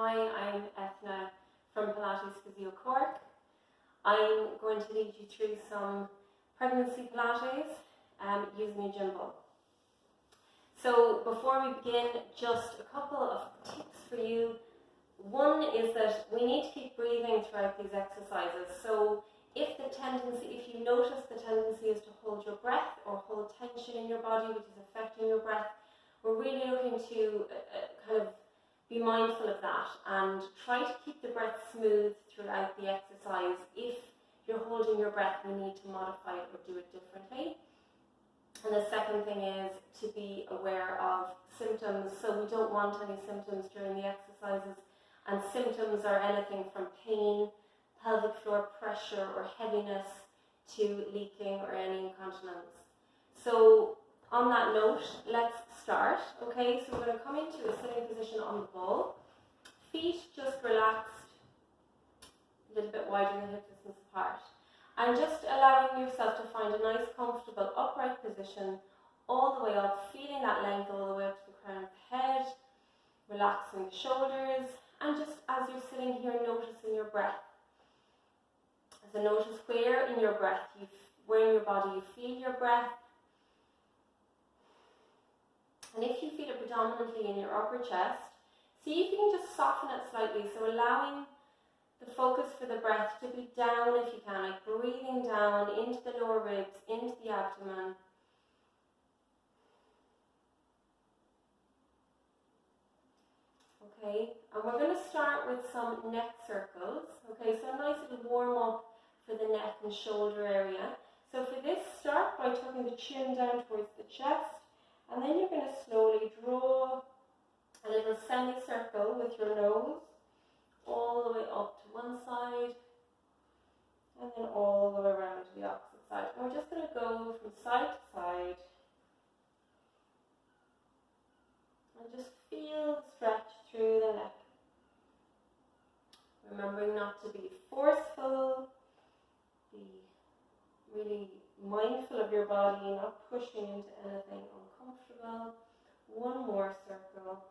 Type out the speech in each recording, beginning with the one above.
Hi, I'm Eithne from Pilates Physio Cork. I'm going to lead you through some pregnancy Pilates using a gymball. So before we begin, just a couple of tips for you. One is that we need to keep breathing throughout these exercises. So if you notice the tendency is to hold your breath or hold tension in your body, which is affecting your breath, we're really looking to kind of be mindful of that and try to keep the breath smooth throughout the exercise. If you're holding your breath, you need to modify it or do it differently. And the second thing is to be aware of symptoms. So we don't want any symptoms during the exercises. And symptoms are anything from pain, pelvic floor pressure or heaviness to leaking or any incontinence. So on that note, let's start. Okay, so we're going to come into a sitting position on the ball. Feet just relaxed, a little bit wider than hip distance apart. And just allowing yourself to find a nice, comfortable, upright position all the way up, feeling that length all the way up to the crown of the head, relaxing the shoulders, and just as you're sitting here, noticing your breath. So notice where in your breath, where in your body you feel your breath. And if you feel it predominantly in your upper chest, see if you can just soften it slightly. So allowing the focus for the breath to be down if you can, like breathing down into the lower ribs, into the abdomen. Okay, and we're going to start with some neck circles. Okay, so a nice little warm up for the neck and shoulder area. So for this, start by tucking the chin down towards the chest. And then you're going to slowly draw a little semicircle with your nose all the way up to one side and then all the way around to the opposite side. And we're just going to go from side to side and just feel the stretch through the neck. Remembering not to be forceful, be really mindful of your body, not pushing into anything uncomfortable. One more circle.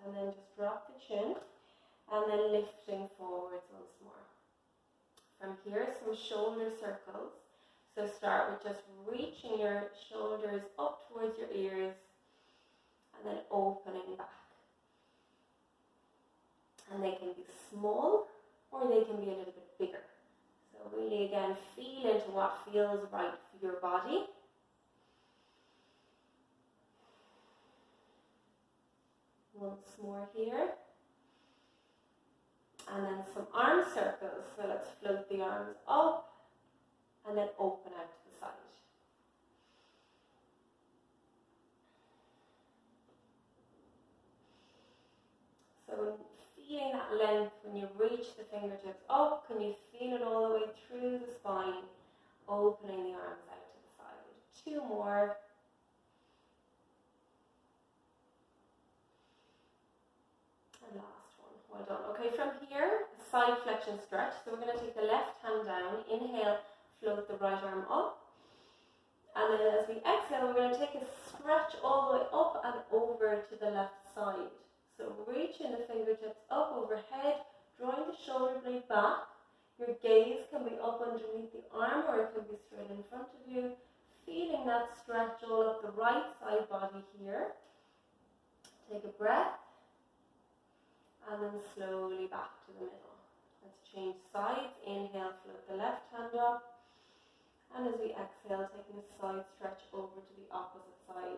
And then just drop the chin and then lifting forwards once more. From here, some shoulder circles. So start with just reaching your shoulders up towards your ears and then opening back. And they can be small or they can be a little bit bigger. So really again, feel into what feels right for your body. Once more here. And then some arm circles. So let's float the arms up and then open out to the side. So feeling that length when you reach the fingertips up, can you feel it all the way through the spine, opening the arms out to the side. Two more. And last one. Well done. Okay, from here, side flexion stretch. So we're going to take the left hand down, inhale, float the right arm up. And then as we exhale, we're going to take a stretch all the way up and over to the left side. So reaching the fingertips up overhead, drawing the shoulder blade back. Your gaze can be up underneath the arm or it can be straight in front of you. Feeling that stretch all up the right side body here. Take a breath and then slowly back to the middle. Let's change sides. Inhale, float the left hand up. And as we exhale, taking a side stretch over to the opposite side.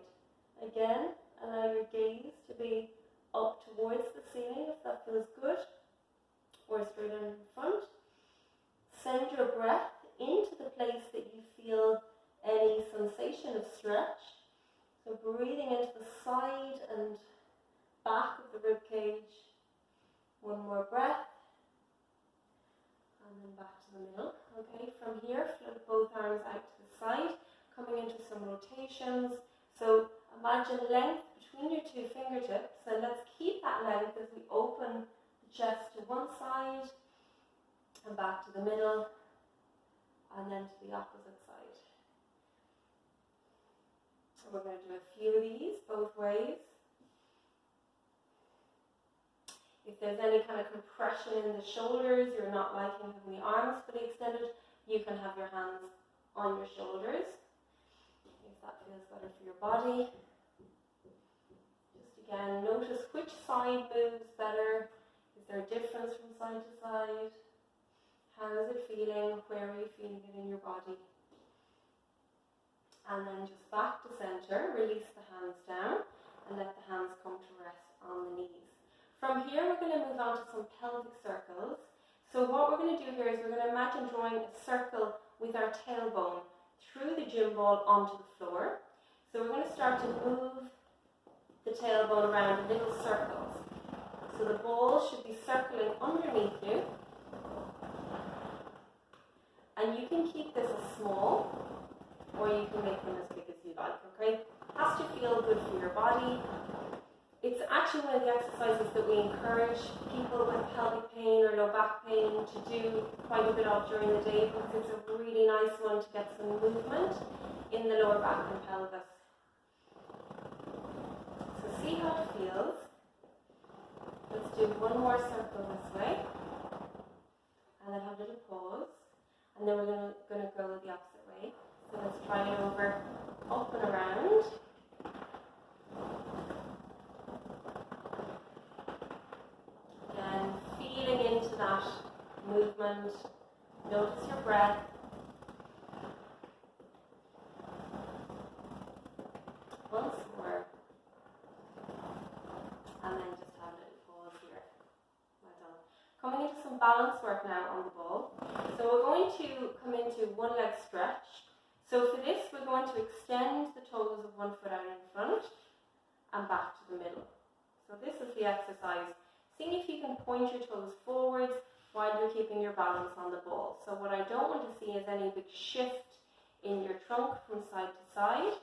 Again, allow your gaze to be up towards the ceiling if that feels good, or straight in front. Send your breath into the place that you feel any sensation of stretch. So breathing into the side and back of the rib cage. One more breath. And then back to the middle. Okay, from here, float both arms out to the side, coming into some rotations. So imagine length between your two fingertips, and let's keep that length as we open the chest to one side and back to the middle and then to the opposite side. So we're going to do a few of these both ways. If there's any kind of compression in the shoulders, you're not liking having the arms fully extended, you can have your hands on your shoulders, if that feels better for your body. Just again, notice which side moves better. Is there a difference from side to side? How is it feeling? Where are you feeling it in your body? And then just back to center, release the hands down and let the hands come to rest on the knees. From here we're going to move on to some pelvic circles. So what we're going to do here is we're going to imagine drawing a circle with our tailbone through the gym ball onto the floor. So we're going to start to move the tailbone around in little circles. So the ball should be circling underneath you. And you can keep this as small, or you can make them as big as you like, okay? Has to feel good for your body. It's actually one of the exercises that we encourage people with pelvic pain or low back pain to do quite a bit of during the day, because it's a really nice one to get some movement in the lower back and pelvis. So see how it feels. Let's do one more circle this way, and then have a little pause, and then we're going to go the opposite way. So let's try it over, up and around. Again, feeling into that movement. Notice your breath. Once more. And then just have a little pause here. Well done. Coming into some balance work now on the ball. So we're going to come into one leg stretch. So for this, we're going to extend the toes of one foot out in front and back to the middle. So this is the exercise. Seeing if you can point your toes forwards while you're keeping your balance on the ball. So what I don't want to see is any big shift in your trunk from side to side.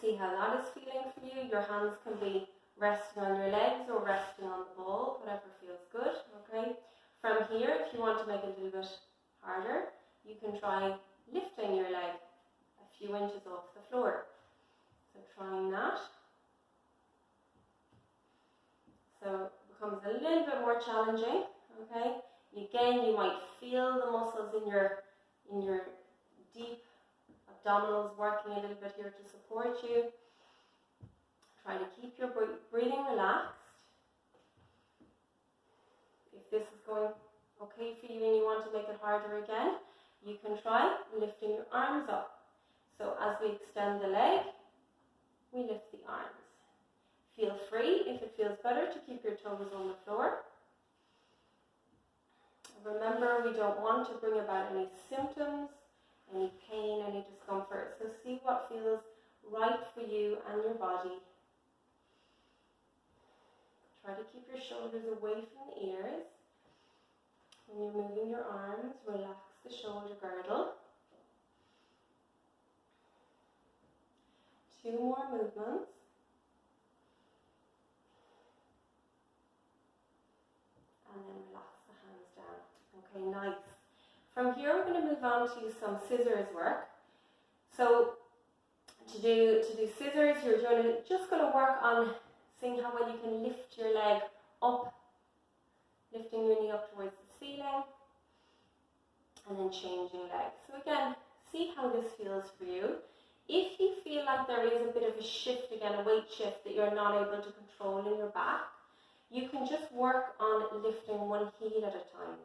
See how that is feeling for you. Your hands can be resting on your legs or resting on the ball, whatever feels good, okay? From here, if you want to make it a little bit harder, you can try lifting your leg a few inches off the floor. So trying that. So it becomes a little bit more challenging, okay? Again, you might feel the muscles in your deep abdominals working a little bit here to support you. Try to keep your breathing relaxed. If this is going okay for you and you want to make it harder again, you can try lifting your arms up. So as we extend the leg, we lift the arms. Feel free, if it feels better, to keep your toes on the floor. Remember, we don't want to bring about any symptoms, any pain, any discomfort. So see what feels right for you and your body. Try to keep your shoulders away from the ears. When you're moving your arms, relax the shoulder girdle. 2 more movements. And then relax the hands down. Okay, nice. From here we're going to move on to some scissors work. So to do scissors, you're just going to work on seeing how well you can lift your leg up, lifting your knee up towards the ceiling, and then changing legs. So again, see how this feels for you. If you feel like there is a bit of a shift, again, a weight shift that you're not able to control in your back, you can just work on lifting one heel at a time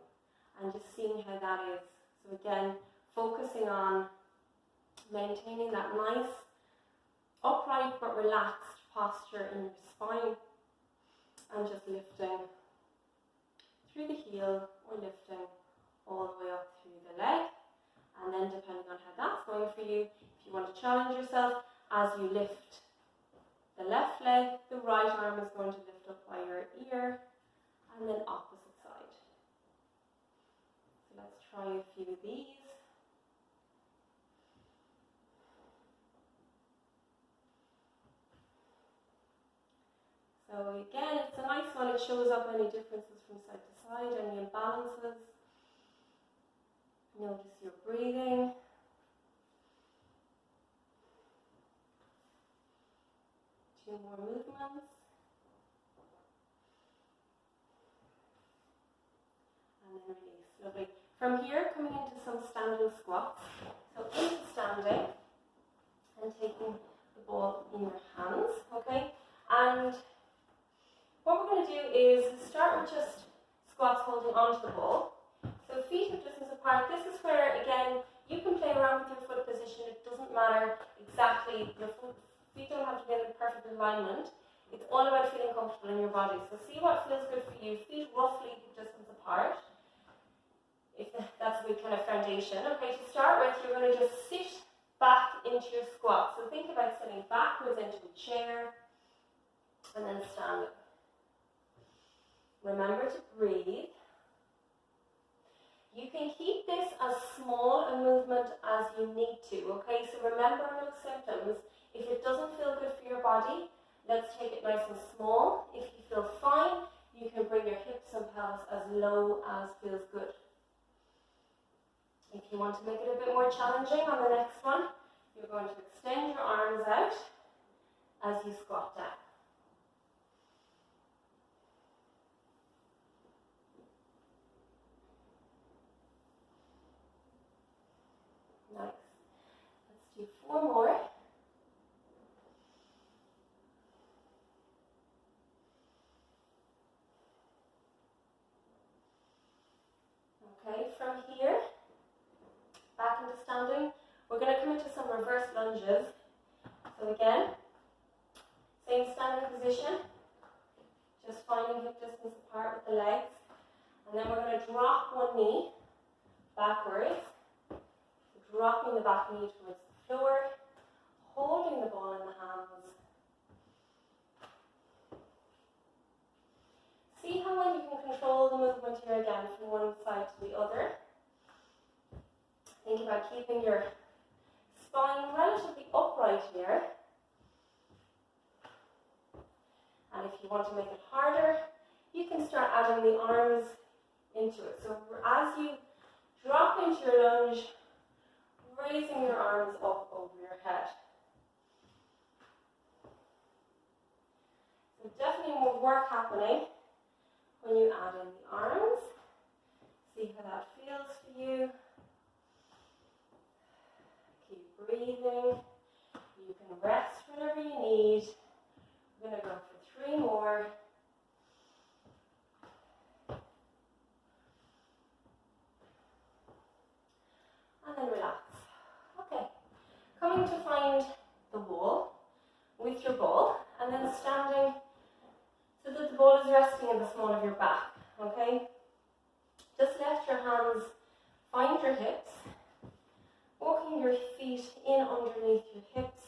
and just seeing how that is. So again, focusing on maintaining that nice, upright but relaxed posture in your spine, and just lifting through the heel or lifting all the way up through the leg. And then depending on how that's going for you, if you want to challenge yourself, as you lift the left leg, the right arm is going to lift up by your ear, and then opposite side. So let's try a few of these. So again, it's a nice one. It shows up any differences from side to side, any imbalances. Notice your breathing. Two more movements. Lovely. From here, coming into some standing squats. So into standing and taking the ball in your hands, okay? And what we're going to do is start with just squats holding onto the ball. So feet hip distance apart. This is where, again, you can play around with your foot position. It doesn't matter exactly. Your feet don't have to get in perfect alignment. It's all about feeling comfortable in your body. So see what feels good for you. Feet roughly hip distance apart. If that's a good kind of foundation. Okay, to start with, you're going to just sit back into your squat. So think about sitting backwards into a chair and then stand up. Remember to breathe. You can keep this as small a movement as you need to, okay? So remember no symptoms. If it doesn't feel good for your body, let's take it nice and small. If you feel fine, you can bring your hips and pelvis as low as feels good. If you want to make it a bit more challenging on the next one, you're going to extend your arms out as you squat down. Nice. Let's do 4 more. Okay, from here, back into standing, we're going to come into some reverse lunges. So again, same standing position, just finding hip distance apart with the legs. And then we're going to drop one knee backwards, so dropping the back knee towards the floor, holding the ball in the hands. See how well you can control the movement here again from one side to the other. Think about keeping your spine relatively upright here. And if you want to make it harder, you can start adding the arms into it. So as you drop into your lunge, raising your arms up over your head. So definitely more work happening when you add in the arms. See how that feels for you. Keep breathing. You can rest whenever you need. We're going to go for 3 more. And then relax. Okay. Coming to find the wall with your ball and then standing so that the ball is resting in the small of your back. Okay? Just let your hands find your hips, walking your feet in underneath your hips.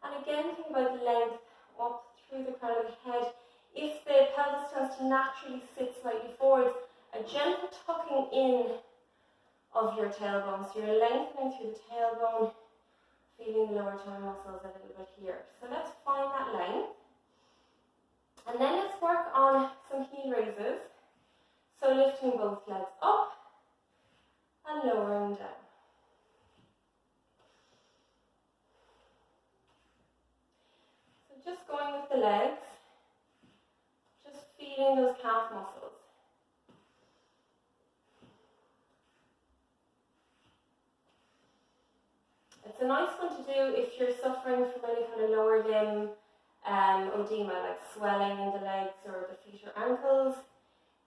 And again, think about the length up through the crown of the head. If the pelvis tends to naturally sit slightly forwards, a gentle tucking in of your tailbone. So you're lengthening through the tailbone, feeling the lower toe muscles a little bit here. So let's find that length. And then let's work on some heel raises. So lifting both legs up and lowering down. So just going with the legs, just feeling those calf muscles. It's a nice one to do if you're suffering from any kind of lower limb edema, like swelling in the legs or the feet or ankles.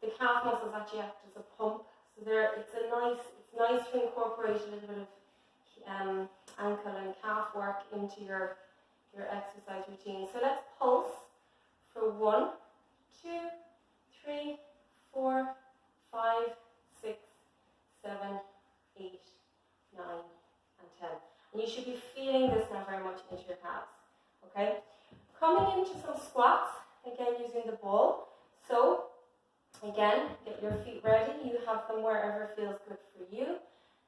The calf muscles actually act as a pump, so it's nice to incorporate a little bit of ankle and calf work into your exercise routine. So let's pulse for 1, 2, 3, 4, 5, 6, 7, 8, 9, and 10. And you should be feeling this now very much into your calves. Okay? Coming into some squats, again using the ball. So, again, get your feet ready. You have them wherever feels good for you.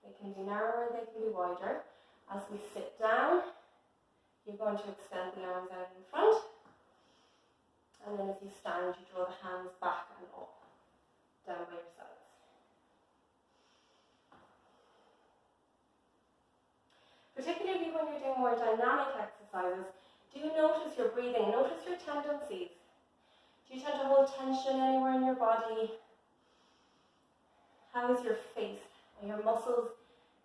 They can be narrower, they can be wider. As we sit down, you're going to extend the arms out in front. And then as you stand, you draw the hands back and up, down by your sides. Particularly when you're doing more dynamic exercises, do notice your breathing, notice your tendencies. Do you tend to hold tension anywhere in your body? How is your face? Are your muscles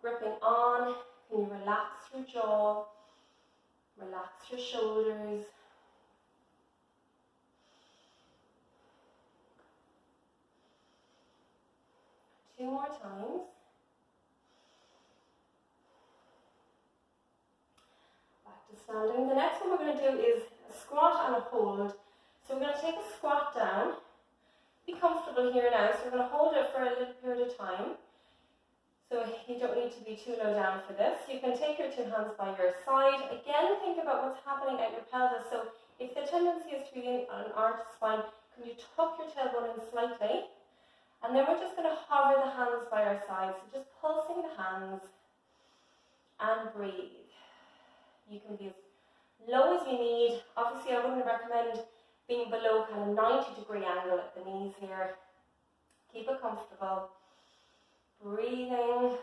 gripping on? Can you relax your jaw? Relax your shoulders. Two more times. Back to standing. The next one we're going to do is a squat and a hold. So we're going to take a squat down. Be comfortable here now. So we're going to hold it for a little period of time. So you don't need to be too low down for this. You can take your two hands by your side. Again, think about what's happening at your pelvis. So if the tendency is to be in an arched spine, can you tuck your tailbone in slightly? And then we're just going to hover the hands by our sides. So just pulsing the hands and breathe. You can be as low as you need. Obviously, I wouldn't recommend being below kind of 90-degree angle at the knees here. Keep it comfortable. Breathing,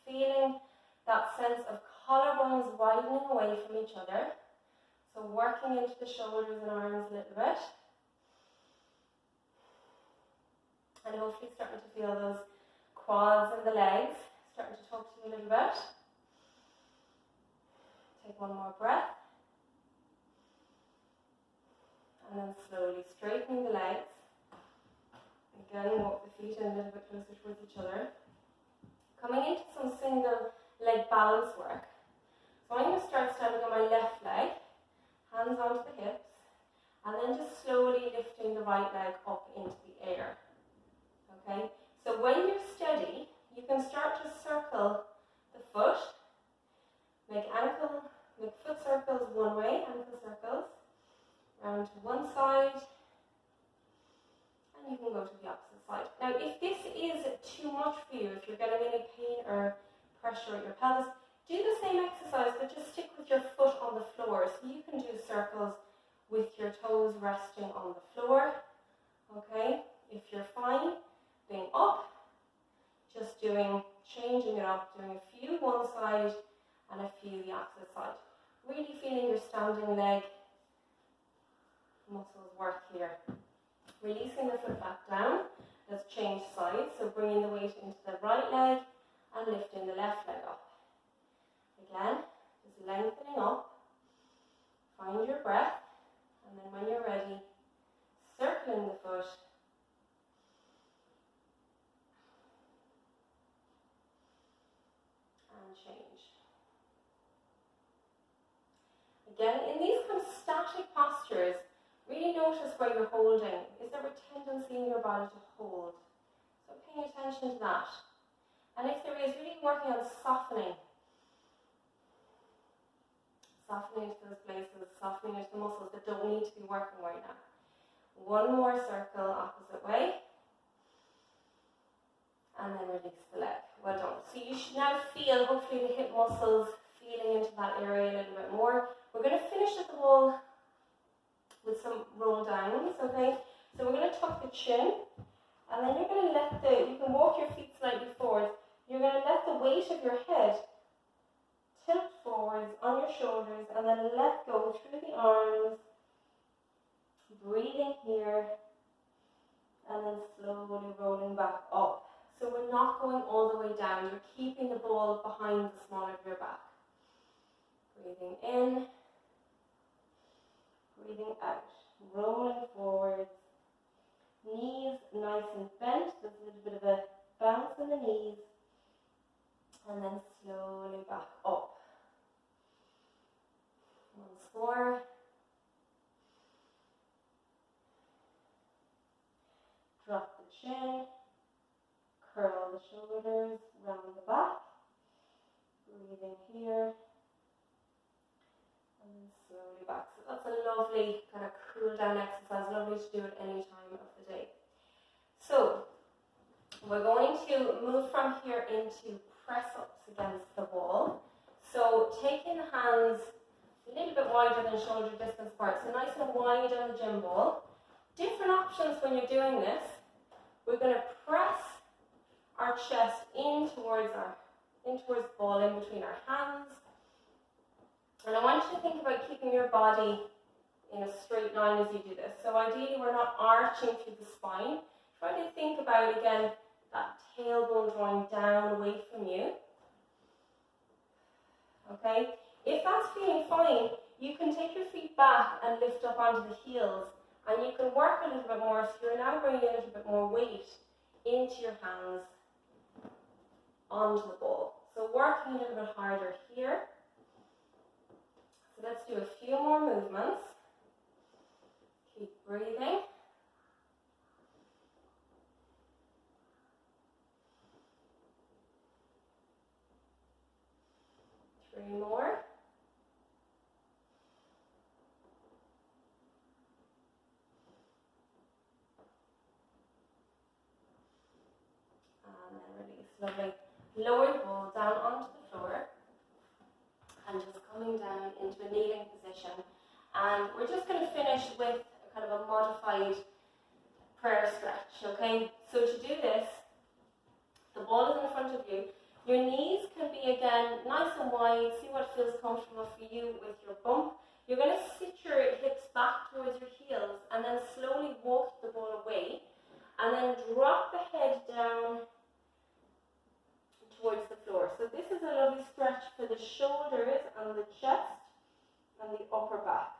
feeling that sense of collarbones widening away from each other. So working into the shoulders and arms a little bit. And hopefully starting to feel those quads and the legs starting to talk to you a little bit. Take one more breath. And then slowly straightening the legs. Again, walk the feet in a little bit closer towards each other. Coming into some single leg balance work. So I'm going to start standing on my left leg, hands onto the hips, and then just slowly lifting the right leg up into the air. Okay? So when you're steady, you can start to circle the foot, make foot circles one way, ankle circles, round to one side, and you can go to the opposite side. Now, if this is too much for you, if you're getting any pain or pressure at your pelvis, do the same exercise, but just stick with your foot on the floor. So you can do circles with your toes resting on the floor. Okay? If you're fine, being up, just changing it up, doing a few one side and a few the opposite side. Really feeling your standing leg muscles work here. Releasing the foot back down. Let's change sides. So bringing the weight into the right leg and lifting the left leg up. Again, just lengthening up. Find your breath. And then when you're ready, circling the foot. And change. Again, in these kind of static postures, really notice where you're holding. Is there a tendency in your body to hold? So paying attention to that. And if there is, really working on softening. Softening to those places, softening into the muscles that don't need to be working right now. One more circle opposite way. And then release the leg. Well done. So you should now feel, hopefully, the hip muscles feeling into that area a little bit more. We're going to finish at the wall with some roll downs, okay? So we're going to tuck the chin, and then you're going to you can walk your feet slightly forward. You're going to let the weight of your head tilt forwards on your shoulders, and then let go through the arms, breathing here, and then slowly rolling back up. So we're not going all the way down, you're keeping the ball behind the small of your back. Breathing in, breathing out, rolling forward, knees nice and bent, there's a little bit of a bounce in the knees, and then slowly back up. Once more. Drop the chin, curl the shoulders, round the back, breathing here, and then slowly back. So that's a lovely kind of cool down exercise, lovely to do at any time of the day. So we're going to move from here into press ups against the wall. So taking the hands a little bit wider than shoulder distance apart, so nice and wide on the gym ball. Different options when you're doing this. We're going to press our chest in towards the ball, in between our hands. And I want you to think about keeping your body in a straight line as you do this. So ideally we're not arching through the spine. Try to think about, again, that tailbone drawing down away from you. Okay, if that's feeling fine, you can take your feet back and lift up onto the heels, and you can work a little bit more, so you're now bringing a little bit more weight into your hands onto the ball. So working a little bit harder here. So let's do a few more movements. Keep breathing. Three more. And then release. Lovely. Lower the ball down onto the floor and just coming down into a kneeling position. And we're just going to finish with a kind of a modified prayer stretch, okay? So to do this, the ball is in front of you. Your knees can be, again, nice and wide. See what feels comfortable for you with your bump. You're going to sit your hips back towards your heels and then slowly walk the ball away. And then drop the head down towards the floor. So this is a lovely stretch for the shoulders and the chest and the upper back.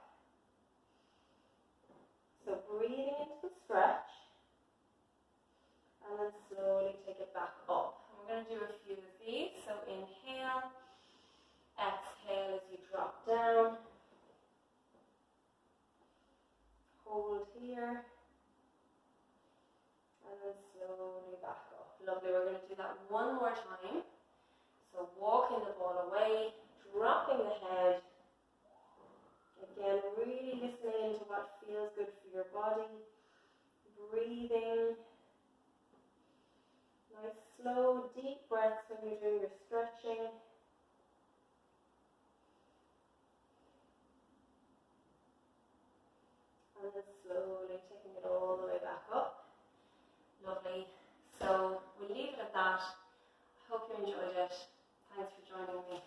So breathing into the stretch and then slowly take it back up. And we're going to do a few of these. So inhale, exhale as you drop down. Hold here. And then slowly back up. Lovely, we're going to do that one more time. So walking the ball away, dropping the head. Again, really listening into what feels good for your body. Breathing. Nice, slow, deep breaths when you're doing your stretching. And then slowly taking it all the way back up. Lovely. So we'll leave it at that. I hope you enjoyed it. Thanks for joining me.